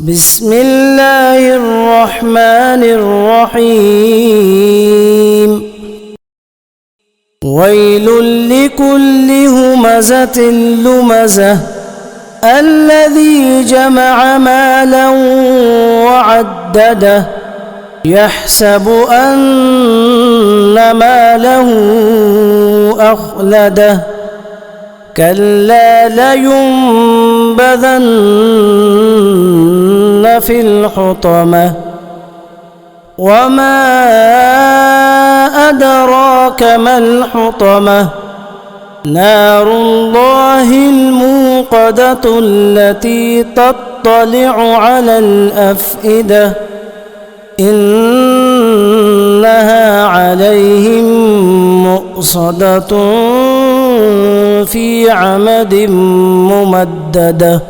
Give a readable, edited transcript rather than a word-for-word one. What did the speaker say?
بسم الله الرحمن الرحيم ويل لكل همزة لمزة الذي جمع مالا وعدده يحسب أن ماله أخلده كلا لينبذن في الحطمة وما أدراك ما الحطمة نار الله الموقدة التي تطلع على الأفئدة إنها عليهم مؤصدة في عمد ممددة.